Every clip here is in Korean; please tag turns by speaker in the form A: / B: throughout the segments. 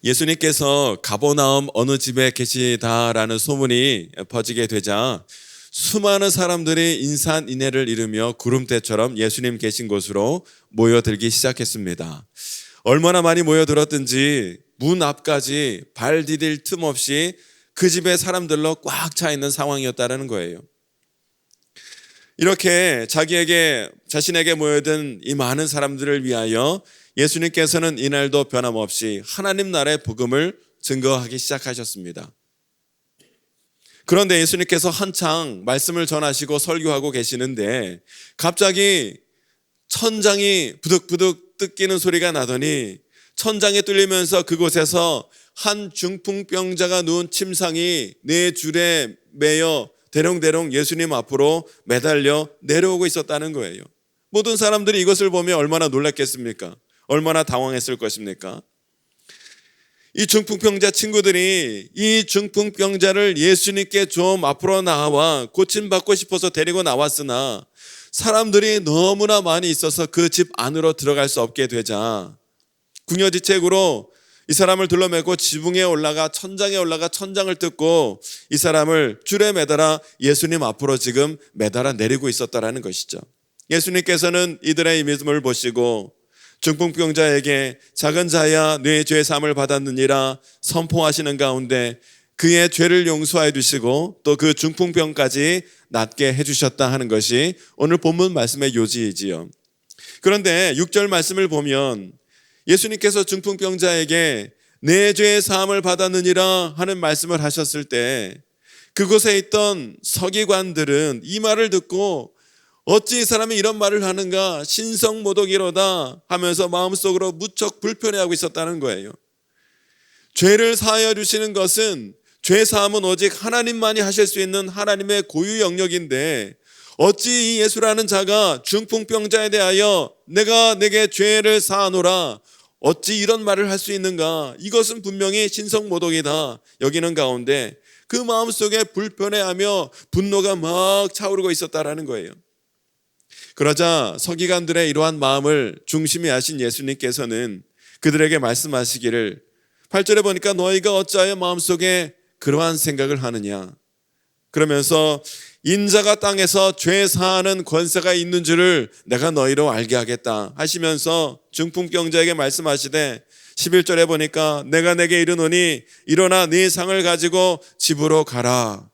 A: 예수님께서 가버나움 어느 집에 계시다라는 소문이 퍼지게 되자 수많은 사람들이 인산인해를 이루며 구름대처럼 예수님 계신 곳으로 모여들기 시작했습니다. 얼마나 많이 모여들었든지 문 앞까지 발 디딜 틈 없이 그 집에 사람들로 꽉 차 있는 상황이었다는 거예요. 이렇게 자신에게 모여든 이 많은 사람들을 위하여 예수님께서는 이날도 변함없이 하나님 나라의 복음을 증거하기 시작하셨습니다. 그런데 예수님께서 한창 말씀을 전하시고 설교하고 계시는데 갑자기 천장이 부득부득 뜯기는 소리가 나더니 천장이 뚫리면서 그곳에서 한 중풍병자가 누운 침상이 네 줄에 매여 대롱대롱 예수님 앞으로 매달려 내려오고 있었다는 거예요. 모든 사람들이 이것을 보며 얼마나 놀랐겠습니까? 얼마나 당황했을 것입니까? 이 중풍병자 친구들이 이 중풍병자를 예수님께 좀 앞으로 나와 고침받고 싶어서 데리고 나왔으나 사람들이 너무나 많이 있어서 그 집 안으로 들어갈 수 없게 되자 궁여지책으로 이 사람을 둘러매고 지붕에 올라가 천장에 올라가 천장을 뜯고 이 사람을 줄에 매달아 예수님 앞으로 지금 매달아 내리고 있었다라는 것이죠. 예수님께서는 이들의 믿음을 보시고 중풍병자에게 작은 자야 네 죄 사함을 받았느니라 선포하시는 가운데 그의 죄를 용서해 주시고 또 그 중풍병까지 낫게 해주셨다 하는 것이 오늘 본문 말씀의 요지이지요. 그런데 6절 말씀을 보면 예수님께서 중풍병자에게 내 죄의 사함을 받았느니라 하는 말씀을 하셨을 때 그곳에 있던 서기관들은 이 말을 듣고 어찌 이 사람이 이런 말을 하는가 신성모독이로다 하면서 마음속으로 무척 불편해하고 있었다는 거예요. 죄를 사하여 주시는 것은 죄 사함은 오직 하나님만이 하실 수 있는 하나님의 고유 영역인데 어찌 이 예수라는 자가 중풍병자에 대하여 내가 내게 죄를 사하노라 어찌 이런 말을 할 수 있는가? 이것은 분명히 신성모독이다 여기는 가운데 그 마음속에 불편해하며 분노가 막 차오르고 있었다라는 거예요. 그러자 서기관들의 이러한 마음을 중심에 하신 예수님께서는 그들에게 말씀하시기를 8절에 보니까 너희가 어찌하여 마음속에 그러한 생각을 하느냐 그러면서 인자가 땅에서 죄 사하는 권세가 있는 줄을 내가 너희로 알게 하겠다 하시면서 중풍병자에게 말씀하시되 11절에 보니까 내가 내게 이르노니 일어나 네 상을 가지고 집으로 가라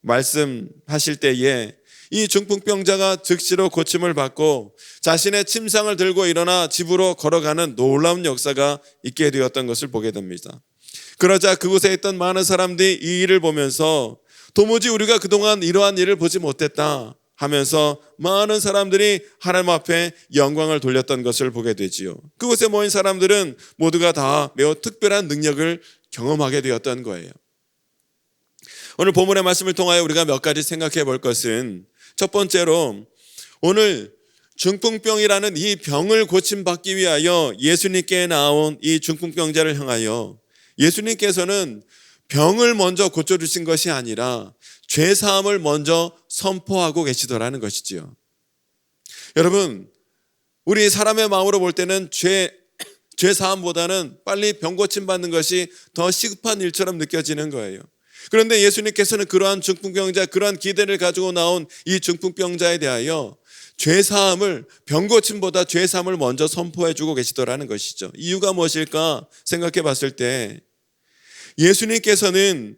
A: 말씀하실 때에 이 중풍병자가 즉시로 고침을 받고 자신의 침상을 들고 일어나 집으로 걸어가는 놀라운 역사가 있게 되었던 것을 보게 됩니다. 그러자 그곳에 있던 많은 사람들이 이 일을 보면서 도무지 우리가 그동안 이러한 일을 보지 못했다 하면서 많은 사람들이 하나님 앞에 영광을 돌렸던 것을 보게 되지요. 그곳에 모인 사람들은 모두가 다 매우 특별한 능력을 경험하게 되었던 거예요. 오늘 본문의 말씀을 통하여 우리가 몇 가지 생각해 볼 것은 첫 번째로 오늘 중풍병이라는 이 병을 고침받기 위하여 예수님께 나온 이 중풍병자를 향하여 예수님께서는 병을 먼저 고쳐주신 것이 아니라 죄사함을 먼저 선포하고 계시더라는 것이지요. 여러분 우리 사람의 마음으로 볼 때는 죄사함보다는 빨리 병 고침받는 것이 더 시급한 일처럼 느껴지는 거예요. 그런데 예수님께서는 그러한 중풍병자 그러한 기대를 가지고 나온 이 중풍병자에 대하여 죄사함을 병고침보다 죄사함을 먼저 선포해 주고 계시더라는 것이죠. 이유가 무엇일까 생각해 봤을 때 예수님께서는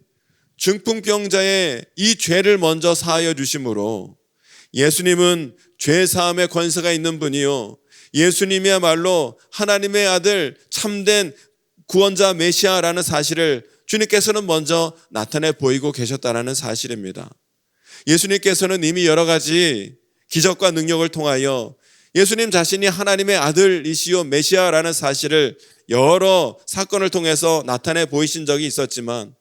A: 중풍병자의 이 죄를 먼저 사하여 주심으로 예수님은 죄사함의 권세가 있는 분이요 예수님이야말로 하나님의 아들 참된 구원자 메시아라는 사실을 주님께서는 먼저 나타내 보이고 계셨다는 사실입니다. 예수님께서는 이미 여러 가지 기적과 능력을 통하여 예수님 자신이 하나님의 아들이시오 메시아라는 사실을 여러 사건을 통해서 나타내 보이신 적이 있었지만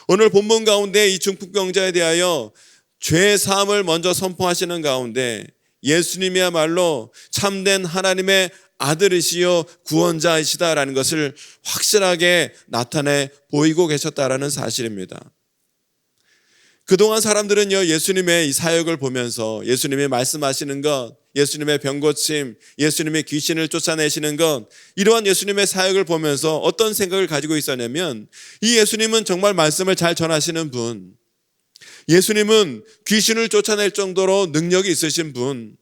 A: 오늘 본문 가운데 이 중풍병자에 대하여 죄 사함을 먼저 선포하시는 가운데 예수님이야말로 참된 하나님의 아들이시요 구원자이시다라는 것을 확실하게 나타내 보이고 계셨다라는 사실입니다. 그동안 사람들은요 예수님의 이 사역을 보면서 예수님이 말씀하시는 것 예수님의 병고침, 예수님의 귀신을 쫓아내시는 것, 이러한 예수님의 사역을 보면서 어떤 생각을 가지고 있었냐면, 이 예수님은 정말 말씀을 잘 전하시는 분, 예수님은 귀신을 쫓아낼 정도로 능력이 있으신 분,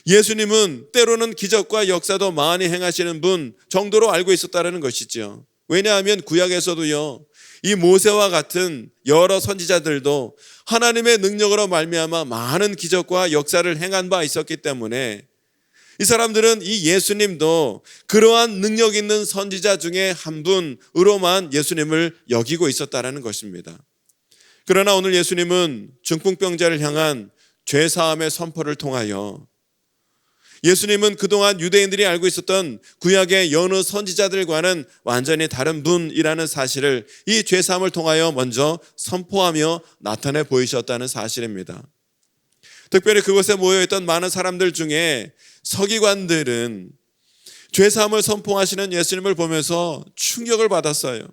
A: 예수님은 때로는 기적과 역사도 많이 행하시는 분 정도로 알고 있었다는 것이죠. 왜냐하면 구약에서도요, 이 모세와 같은 여러 선지자들도 하나님의 능력으로 말미암아 많은 기적과 역사를 행한 바 있었기 때문에 이 사람들은 이 예수님도 그러한 능력 있는 선지자 중에 한 분으로만 예수님을 여기고 있었다는 것입니다. 그러나 오늘 예수님은 중풍병자를 향한 죄사함의 선포를 통하여, 예수님은 그동안 유대인들이 알고 있었던 구약의 여느 선지자들과는 완전히 다른 분이라는 사실을 이 죄사함을 통하여 먼저 선포하며 나타내 보이셨다는 사실입니다. 특별히 그곳에 모여있던 많은 사람들 중에 서기관들은 죄사함을 선포하시는 예수님을 보면서 충격을 받았어요.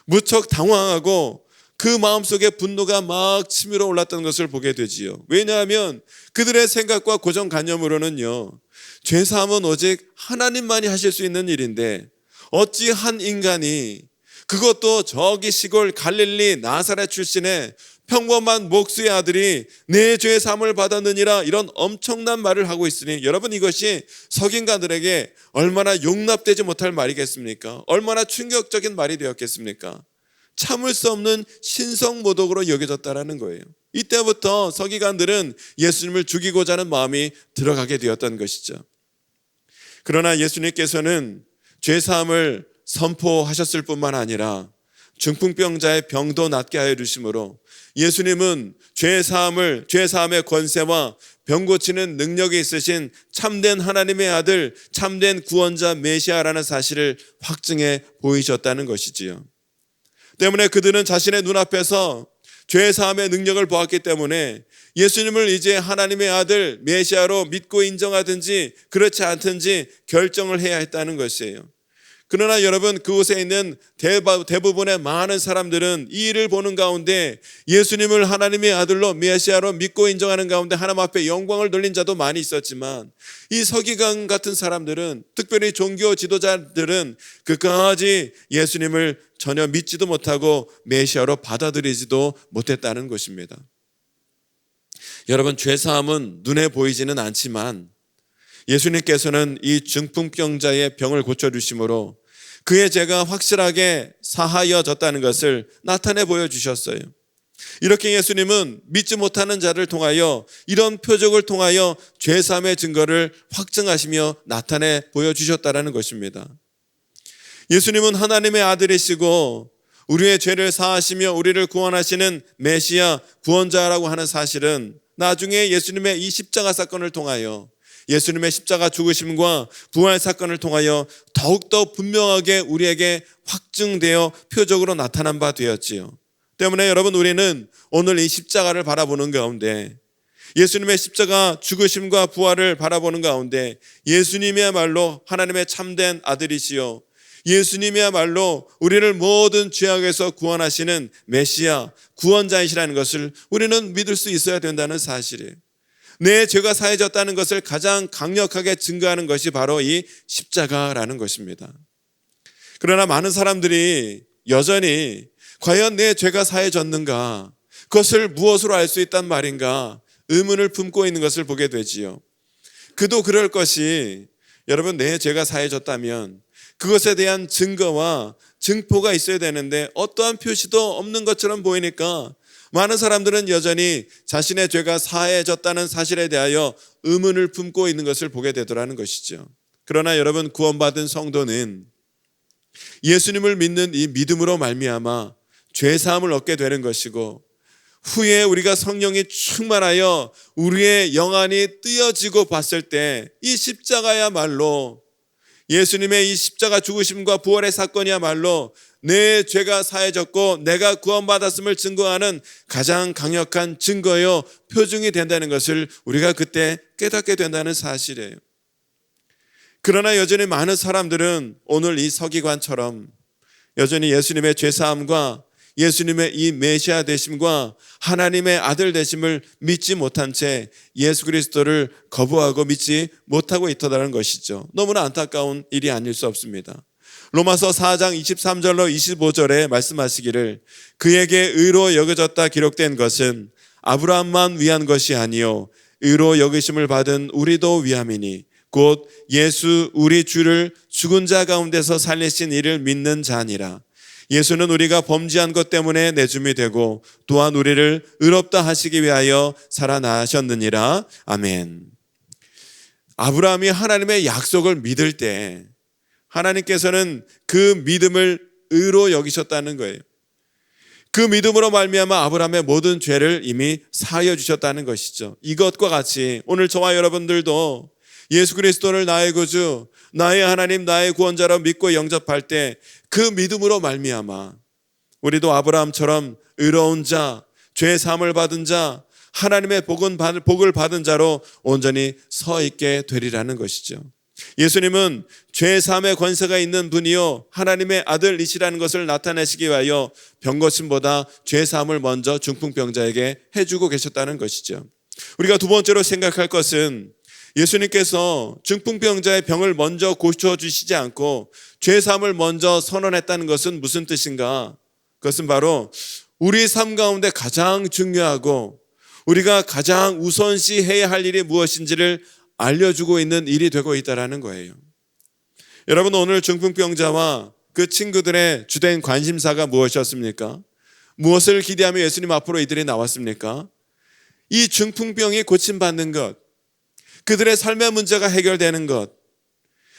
A: 무척 당황하고 그 마음속에 분노가 막 치밀어 올랐던 것을 보게 되지요. 왜냐하면 그들의 생각과 고정관념으로는요, 죄사함은 오직 하나님만이 하실 수 있는 일인데 어찌 한 인간이, 그것도 저기 시골 갈릴리 나사렛 출신의 평범한 목수의 아들이 내 죄사함을 받았느니라, 이런 엄청난 말을 하고 있으니, 여러분 이것이 석인가들에게 얼마나 용납되지 못할 말이겠습니까? 얼마나 충격적인 말이 되었겠습니까? 참을 수 없는 신성모독으로 여겨졌다라는 거예요. 이때부터 서기관들은 예수님을 죽이고자 하는 마음이 들어가게 되었던 것이죠. 그러나 예수님께서는 죄사함을 선포하셨을 뿐만 아니라 중풍병자의 병도 낫게 하여 주심으로 예수님은 죄사함의 권세와 병 고치는 능력이 있으신 참된 하나님의 아들, 참된 구원자 메시아라는 사실을 확증해 보이셨다는 것이지요. 때문에 그들은 자신의 눈앞에서 죄사함의 능력을 보았기 때문에 예수님을 이제 하나님의 아들 메시아로 믿고 인정하든지 그렇지 않든지 결정을 해야 했다는 것이에요. 그러나 여러분, 그곳에 있는 대부분의 많은 사람들은 이 일을 보는 가운데 예수님을 하나님의 아들로 메시아로 믿고 인정하는 가운데 하나님 앞에 영광을 돌린 자도 많이 있었지만, 이 서기관 같은 사람들은, 특별히 종교 지도자들은 끝까지 예수님을 전혀 믿지도 못하고 메시아로 받아들이지도 못했다는 것입니다. 여러분, 죄사함은 눈에 보이지는 않지만 예수님께서는 이 중풍병자의 병을 고쳐주심으로 그의 죄가 확실하게 사하여졌다는 것을 나타내 보여주셨어요. 이렇게 예수님은 믿지 못하는 자를 통하여, 이런 표적을 통하여 죄사함의 증거를 확증하시며 나타내 보여주셨다는 것입니다. 예수님은 하나님의 아들이시고 우리의 죄를 사하시며 우리를 구원하시는 메시아, 구원자라고 하는 사실은 나중에 예수님의 이 십자가 사건을 통하여, 예수님의 십자가 죽으심과 부활 사건을 통하여 더욱더 분명하게 우리에게 확증되어 표적으로 나타난 바 되었지요. 때문에 여러분, 우리는 오늘 이 십자가를 바라보는 가운데, 예수님의 십자가 죽으심과 부활을 바라보는 가운데, 예수님이야말로 하나님의 참된 아들이시요, 예수님이야말로 우리를 모든 죄악에서 구원하시는 메시아, 구원자이시라는 것을 우리는 믿을 수 있어야 된다는 사실이에요. 내 죄가 사해졌다는 것을 가장 강력하게 증거하는 것이 바로 이 십자가라는 것입니다. 그러나 많은 사람들이 여전히 과연 내 죄가 사해졌는가, 그것을 무엇으로 알 수 있단 말인가 의문을 품고 있는 것을 보게 되지요. 그도 그럴 것이, 여러분, 내 죄가 사해졌다면 그것에 대한 증거와 증포가 있어야 되는데 어떠한 표시도 없는 것처럼 보이니까 많은 사람들은 여전히 자신의 죄가 사해졌다는 사실에 대하여 의문을 품고 있는 것을 보게 되더라는 것이죠. 그러나 여러분, 구원받은 성도는 예수님을 믿는 이 믿음으로 말미암아 죄사함을 얻게 되는 것이고, 후에 우리가 성령이 충만하여 우리의 영안이 뜨여지고 봤을 때 이 십자가야말로, 예수님의 이 십자가 죽으심과 부활의 사건이야말로 내 죄가 사해졌고 내가 구원받았음을 증거하는 가장 강력한 증거요, 표징이 된다는 것을 우리가 그때 깨닫게 된다는 사실이에요. 그러나 여전히 많은 사람들은 오늘 이 서기관처럼 여전히 예수님의 죄사함과 예수님의 이 메시아 되심과 하나님의 아들 되심을 믿지 못한 채 예수 그리스도를 거부하고 믿지 못하고 있다는 것이죠. 너무나 안타까운 일이 아닐 수 없습니다. 로마서 4장 23절로 25절에 말씀하시기를 그에게 의로 여겨졌다 기록된 것은 아브라함만 위한 것이 아니요 의로 여기심을 받은 우리도 위함이니 곧 예수 우리 주를 죽은 자 가운데서 살리신 이를 믿는 자니라. 예수는 우리가 범죄한 것 때문에 내줌이 되고 또한 우리를 의롭다 하시기 위하여 살아나셨느니라. 아멘. 아브라함이 하나님의 약속을 믿을 때 하나님께서는 그 믿음을 의로 여기셨다는 거예요. 그 믿음으로 말미암아 아브라함의 모든 죄를 이미 사하여 주셨다는 것이죠. 이것과 같이 오늘 저와 여러분들도 예수 그리스도를 나의 구주, 나의 하나님, 나의 구원자로 믿고 영접할 때 그 믿음으로 말미암아 우리도 아브라함처럼 의로운 자, 죄 사함을 받은 자, 하나님의 복을 받은 자로 온전히 서 있게 되리라는 것이죠. 예수님은 죄 사함의 권세가 있는 분이요 하나님의 아들이시라는 것을 나타내시기 위하여 병고침보다 죄 사함을 먼저 중풍병자에게 해주고 계셨다는 것이죠. 우리가 두 번째로 생각할 것은 예수님께서 중풍병자의 병을 먼저 고쳐주시지 않고 죄사함을 먼저 선언했다는 것은 무슨 뜻인가? 그것은 바로 우리 삶 가운데 가장 중요하고 우리가 가장 우선시해야 할 일이 무엇인지를 알려주고 있는 일이 되고 있다는 거예요. 여러분, 오늘 중풍병자와 그 친구들의 주된 관심사가 무엇이었습니까? 무엇을 기대하며 예수님 앞으로 이들이 나왔습니까? 이 중풍병이 고침받는 것, 그들의 삶의 문제가 해결되는 것,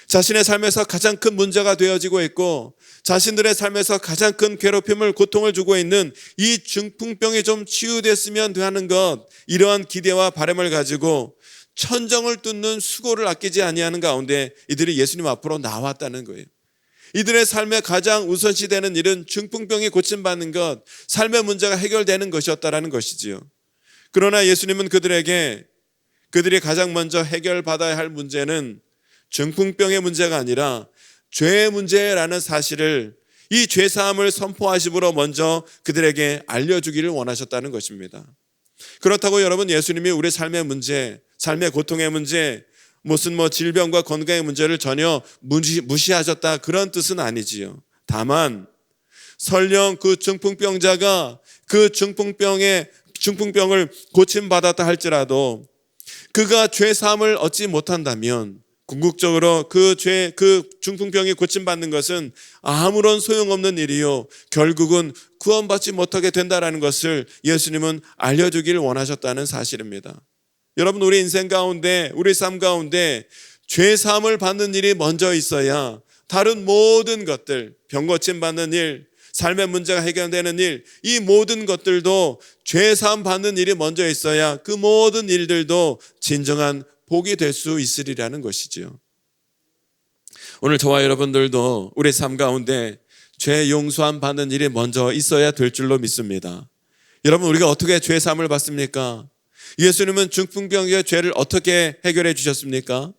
A: 자신의 삶에서 가장 큰 문제가 되어지고 있고 자신들의 삶에서 가장 큰 괴롭힘을, 고통을 주고 있는 이 중풍병이 좀 치유됐으면 하는 것, 이러한 기대와 바람을 가지고 천정을 뚫는 수고를 아끼지 아니하는 가운데 이들이 예수님 앞으로 나왔다는 거예요. 이들의 삶에 가장 우선시되는 일은 중풍병이 고침받는 것, 삶의 문제가 해결되는 것이었다는 것이지요. 그러나 예수님은 그들이 가장 먼저 해결받아야 할 문제는 중풍병의 문제가 아니라 죄의 문제라는 사실을, 이 죄사함을 선포하심으로 먼저 그들에게 알려주기를 원하셨다는 것입니다. 그렇다고 여러분, 예수님이 우리 삶의 문제, 삶의 고통의 문제, 무슨 질병과 건강의 문제를 전혀 무시하셨다, 그런 뜻은 아니지요. 다만 설령 그 중풍병자가 그 중풍병을 고침받았다 할지라도 그가 죄사함을 얻지 못한다면 궁극적으로 그 중풍병이 고침받는 것은 아무런 소용없는 일이요 결국은 구원받지 못하게 된다는 것을 예수님은 알려주기를 원하셨다는 사실입니다. 여러분, 우리 인생 가운데, 우리 삶 가운데 죄사함을 받는 일이 먼저 있어야 다른 모든 것들, 병 고침 받는 일, 삶의 문제가 해결되는 일, 이 모든 것들도 죄사함 받는 일이 먼저 있어야 그 모든 일들도 진정한 복이 될 수 있으리라는 것이지요. 오늘 저와 여러분들도 우리 삶 가운데 죄 용서함 받는 일이 먼저 있어야 될 줄로 믿습니다. 여러분, 우리가 어떻게 죄사함을 받습니까? 예수님은 중풍병의 죄를 어떻게 해결해 주셨습니까?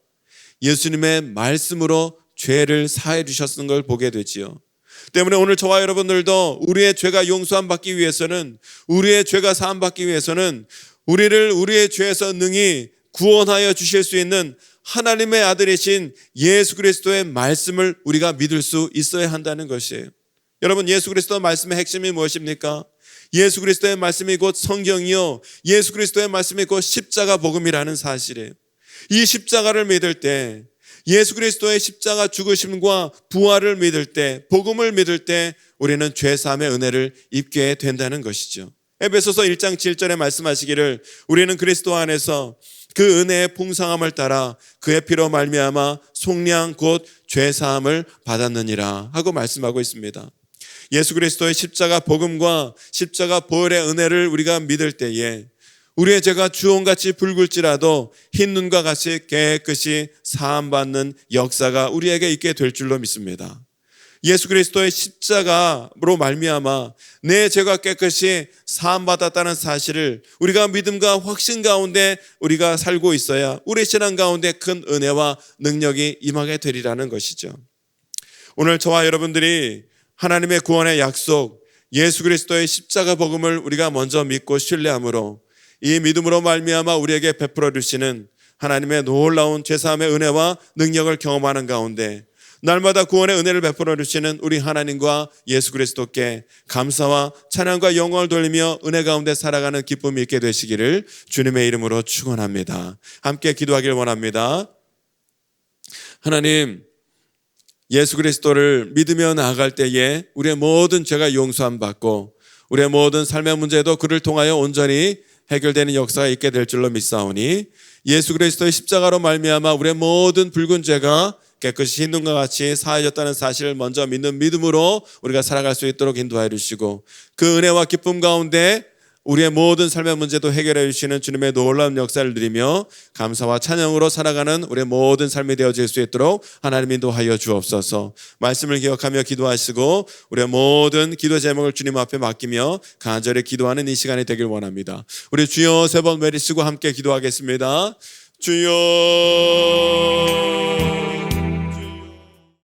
A: 예수님의 말씀으로 죄를 사해 주셨는 걸 보게 되지요. 때문에 오늘 저와 여러분들도 우리의 죄가 용서함 받기 위해서는, 우리의 죄가 사함 받기 위해서는 우리를 우리의 죄에서 능히 구원하여 주실 수 있는 하나님의 아들이신 예수 그리스도의 말씀을 우리가 믿을 수 있어야 한다는 것이에요. 여러분, 예수 그리스도 말씀의 핵심이 무엇입니까? 예수 그리스도의 말씀이 곧 성경이요, 예수 그리스도의 말씀이 곧 십자가 복음이라는 사실이에요. 이 십자가를 믿을 때, 예수 그리스도의 십자가 죽으심과 부활을 믿을 때, 복음을 믿을 때 우리는 죄사함의 은혜를 입게 된다는 것이죠. 에베소서 1장 7절에 말씀하시기를 우리는 그리스도 안에서 그 은혜의 풍성함을 따라 그의 피로 말미암아 속량 곧 죄사함을 받았느니라 하고 말씀하고 있습니다. 예수 그리스도의 십자가 복음과 십자가 보혈의 은혜를 우리가 믿을 때에 우리의 죄가 주홍같이 붉을지라도 흰 눈과 같이 깨끗이 사함받는 역사가 우리에게 있게 될 줄로 믿습니다. 예수 그리스도의 십자가로 말미암아 내 죄가 깨끗이 사함받았다는 사실을 우리가 믿음과 확신 가운데 우리가 살고 있어야 우리 신앙 가운데 큰 은혜와 능력이 임하게 되리라는 것이죠. 오늘 저와 여러분들이 하나님의 구원의 약속, 예수 그리스도의 십자가 복음을 우리가 먼저 믿고 신뢰함으로 이 믿음으로 말미암아 우리에게 베풀어 주시는 하나님의 놀라운 죄사함의 은혜와 능력을 경험하는 가운데 날마다 구원의 은혜를 베풀어 주시는 우리 하나님과 예수 그리스도께 감사와 찬양과 영광을 돌리며 은혜 가운데 살아가는 기쁨이 있게 되시기를 주님의 이름으로 축원합니다. 함께 기도하길 원합니다. 하나님, 예수 그리스도를 믿으며 나아갈 때에 우리의 모든 죄가 용서함 받고 우리의 모든 삶의 문제도 그를 통하여 온전히 해결되는 역사가 있게 될 줄로 믿사오니 예수 그리스도의 십자가로 말미암아 우리의 모든 붉은 죄가 깨끗이 흰 눈과 같이 사해졌다는 사실을 먼저 믿는 믿음으로 우리가 살아갈 수 있도록 인도하여 주시고 그 은혜와 기쁨 가운데 우리의 모든 삶의 문제도 해결해 주시는 주님의 놀라운 역사를 누리며 감사와 찬양으로 살아가는 우리의 모든 삶이 되어질 수 있도록 하나님 인도하여 주옵소서. 말씀을 기억하며 기도하시고 우리의 모든 기도 제목을 주님 앞에 맡기며 간절히 기도하는 이 시간이 되길 원합니다. 우리 주여 세 번 외치시고 함께 기도하겠습니다. 주여